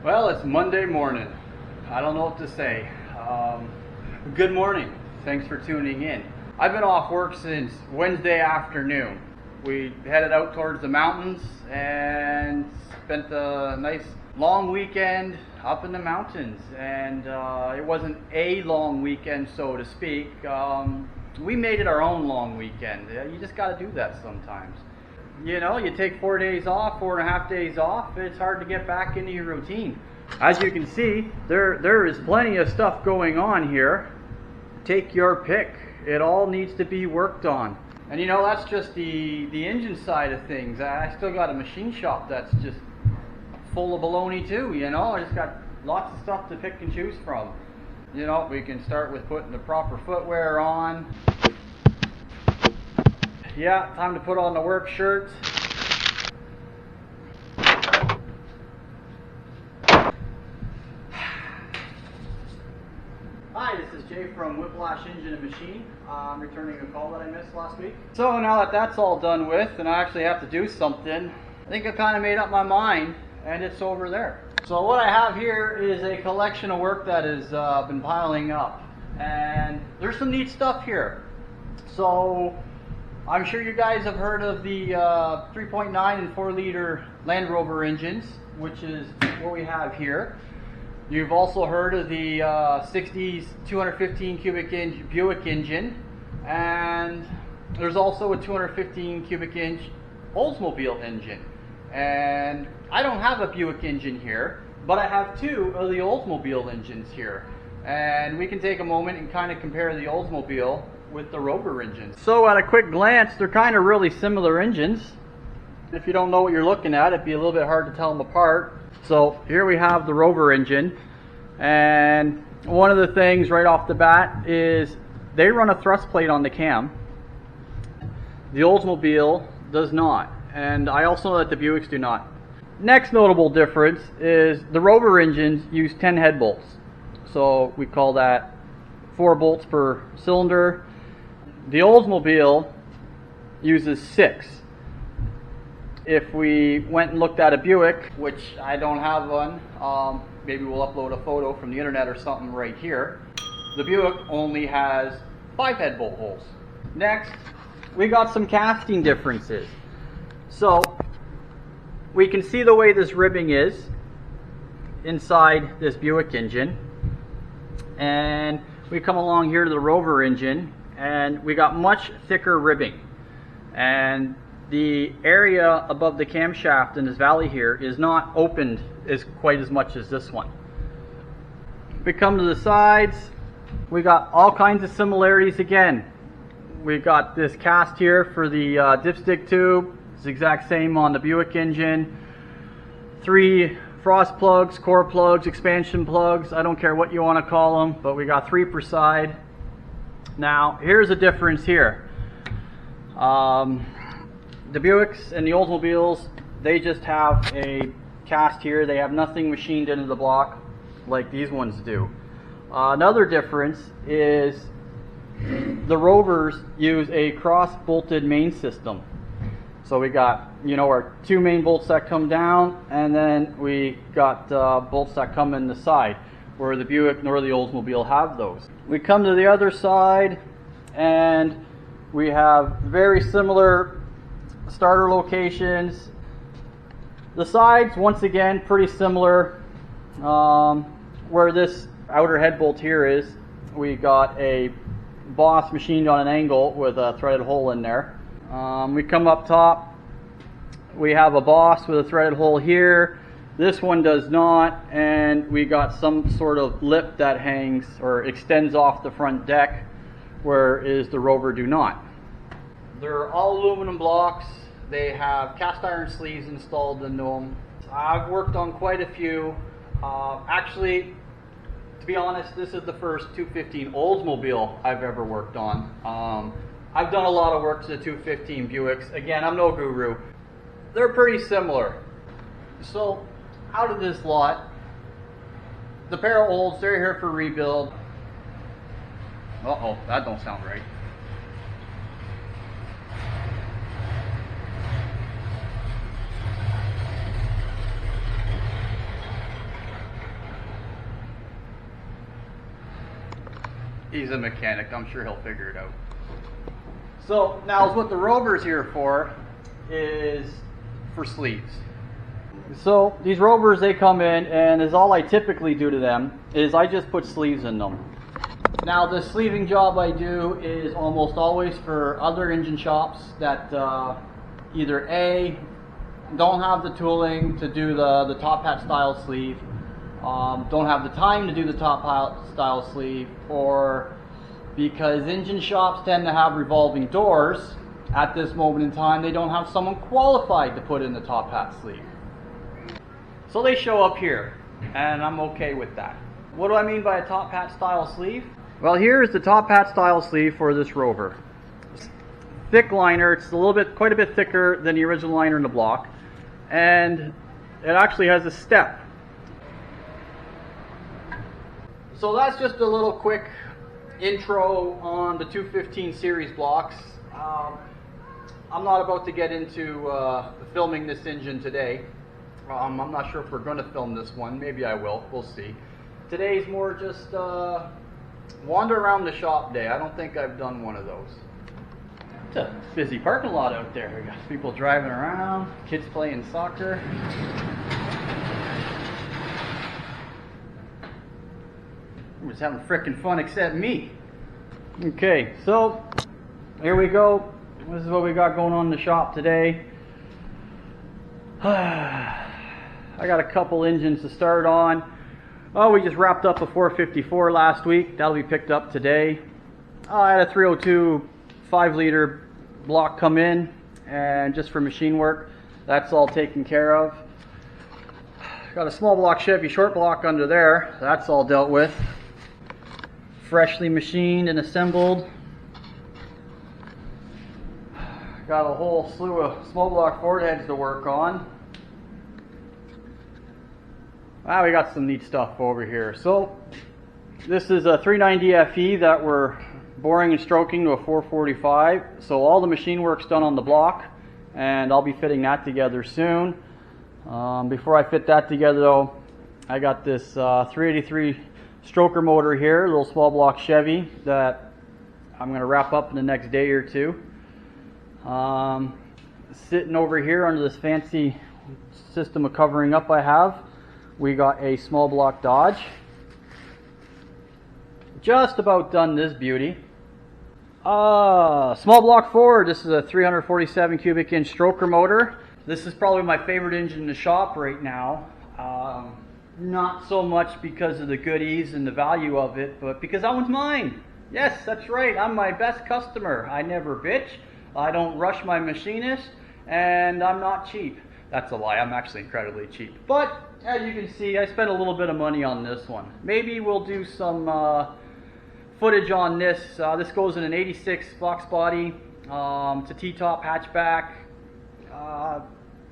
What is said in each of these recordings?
Well, it's Monday morning. I don't know what to say. Good morning. Thanks for tuning in. I've been off work since Wednesday afternoon. We headed out towards the mountains and spent a nice long weekend up in the mountains. And it wasn't a long weekend, so to speak. We made it our own long weekend. You just got to do that sometimes. You know, you take 4 days off, 4.5 days off, it's hard to get back into your routine. As you can see, there is plenty of stuff going on here. Take your pick. It all needs to be worked on. And you know, that's just the engine side of things. I still got a machine shop that's just full of baloney too, you know. I just got lots of stuff to pick and choose from. You know, we can start with putting the proper footwear on. Yeah, time to put on the work shirt. Hi, this is Jay from Whiplash Engine and Machine. I'm returning a call that I missed last week. So now that that's all done with, and I actually have to do something, I think I kind of made up my mind, and it's over there. So what I have here is a collection of work that has been piling up, and there's some neat stuff here. So I'm sure you guys have heard of the 3.9 and 4 liter Land Rover engines, which is what we have here. You've also heard of the 60s 215 cubic inch Buick engine, and there's also a 215 cubic inch Oldsmobile engine. And I don't have a Buick engine here, but I have two of the Oldsmobile engines here. And we can take a moment and kind of compare the Oldsmobile with the Rover engines. So at a quick glance, they're kind of really similar engines. If you don't know what you're looking at, it'd be a little bit hard to tell them apart. So here we have the Rover engine, and one of the things right off the bat is they run a thrust plate on the cam. The Oldsmobile does not, and I also know that the Buicks do not. Next notable difference is the Rover engines use 10 head bolts. So we call that 4 bolts per cylinder. The Oldsmobile uses 6. If we went and looked at a Buick, which I don't have one, maybe we'll upload a photo from the internet or something right here. The Buick only has 5 head bolt holes. Next, we got some casting differences. So we can see the way this ribbing is inside this Buick engine, and we come along here to the Rover engine, and we got much thicker ribbing, and the area above the camshaft in this valley here is not opened quite as much as this one. If we come to the sides, we got all kinds of similarities again. We got this cast here for the dipstick tube. It's the exact same on the Buick engine. 3 frost plugs, core plugs, expansion plugs. I don't care what you want to call them, but we got 3 per side. Now, here's a difference here. The Buicks and the Oldsmobiles, they just have a cast here. They have nothing machined into the block like these ones do. Another difference is the Rovers use a cross-bolted main system. So we got, you know, our 2 main bolts that come down, and then we got bolts that come in the side, where the Buick nor the Oldsmobile have those. We come to the other side, and we have very similar starter locations. The sides, once again, pretty similar. Where this outer head bolt here is, we got a Boss machined on an angle with a threaded hole in there. We come up top, we have a Boss with a threaded hole here. This one does not, and we got some sort of lip that hangs or extends off the front deck, whereas the Rover do not. They're all aluminum blocks. They have cast iron sleeves installed in them. I've worked on quite a few. Actually, to be honest, this is the first 215 Oldsmobile I've ever worked on. I've done a lot of work to the 215 Buicks. Again, I'm no guru. They're pretty similar. So, out of this lot, the pair of Olds, they're here for rebuild. Uh-oh, that don't sound right. He's a mechanic, I'm sure he'll figure it out. So now what the Rover's here for is for sleeves. So these Rovers, they come in, and is all I typically do to them is I just put sleeves in them. Now the sleeving job I do is almost always for other engine shops that either A, don't have the tooling to do the top hat style sleeve, don't have the time to do the top hat style sleeve, or because engine shops tend to have revolving doors, at this moment in time they don't have someone qualified to put in the top hat sleeve. So they show up here, and I'm okay with that. What do I mean by a top hat style sleeve? Well, here's the top hat style sleeve for this Rover. Thick liner, it's quite a bit thicker than the original liner in the block, and it actually has a step. So that's just a little quick intro on the 215 series blocks. I'm not about to get into filming this engine today. I'm not sure if we're going to film this one. Maybe I will. We'll see. Today's more just wander around the shop day. I don't think I've done one of those. It's a busy parking lot out there. We got people driving around, kids playing soccer. Everyone's having frickin' fun except me. Okay, so here we go. This is what we got going on in the shop today. I got a couple engines to start on. Oh, we just wrapped up a 454 last week. That'll be picked up today. I had a 302 5-liter block come in, and just for machine work, that's all taken care of. Got a small block Chevy short block under there. That's all dealt with. Freshly machined and assembled. Got a whole slew of small block Ford heads to work on. Wow, we got some neat stuff over here. So this is a 390 FE that we're boring and stroking to a 445. So all the machine work's done on the block, and I'll be fitting that together soon. Before I fit that together though, I got this 383 stroker motor here, a little small block Chevy that I'm going to wrap up in the next day or two. Sitting over here under this fancy system of covering up I have, we got a small block Dodge. Just about done this beauty. Small block Ford. This is a 347 cubic inch stroker motor. This is probably my favorite engine in the shop right now. Not so much because of the goodies and the value of it, but because that one's mine. Yes, that's right. I'm my best customer. I never bitch. I don't rush my machinist, and I'm not cheap. That's a lie. I'm actually incredibly cheap. But as you can see, I spent a little bit of money on this one. Maybe we'll do some footage on this. This goes in an 86 box body. It's a T-top hatchback.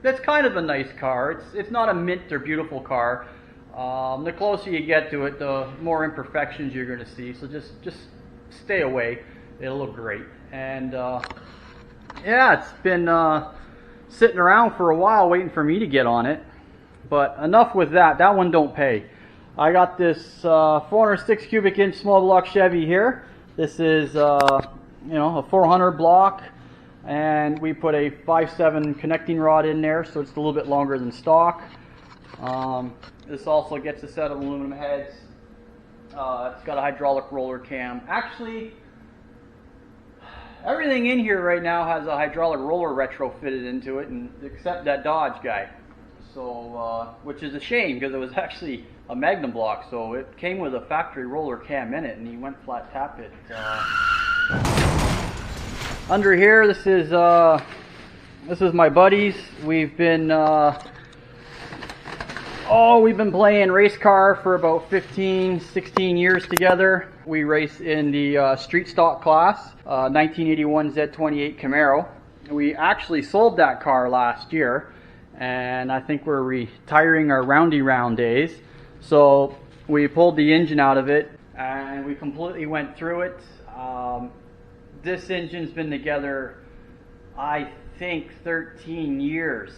It's kind of a nice car. It's not a mint or beautiful car. The closer you get to it, the more imperfections you're going to see. So just stay away. It'll look great. And yeah, it's been sitting around for a while waiting for me to get on it. But enough with that. That one don't pay. I got this 406 cubic inch small block Chevy here. This is a 400 block, and we put a 5.7 connecting rod in there, so it's a little bit longer than stock. This also gets a set of aluminum heads. It's got a hydraulic roller cam. Actually, everything in here right now has a hydraulic roller retrofitted into it, and except that Dodge guy. So, which is a shame because it was actually a Magnum block, so it came with a factory roller cam in it, and he went flat tap it. Under here, this is my buddies. We've been playing race car for about 15-16 years together. We race in the street stock class, 1981 Z28 Camaro. We actually sold that car last year, and I think we're retiring our roundy round days. So we pulled the engine out of it, and we completely went through it. This engine's been together, I think, 13 years.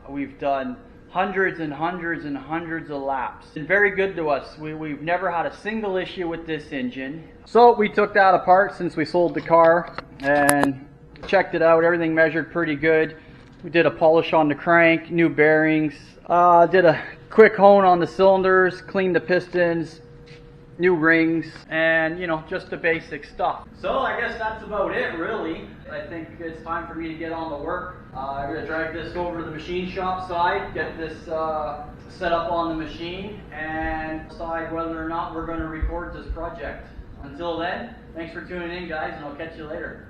We've done hundreds and hundreds and hundreds of laps. It's been very good to us. We've never had a single issue with this engine. So we took that apart since we sold the car and checked it out. Everything measured pretty good. We did a polish on the crank, new bearings, did a quick hone on the cylinders, cleaned the pistons, new rings, and you know, just the basic stuff. So I guess that's about it really. I think it's time for me to get on the work. I'm going to drag this over to the machine shop side, get this set up on the machine, and decide whether or not we're going to record this project. Until then, thanks for tuning in guys, and I'll catch you later.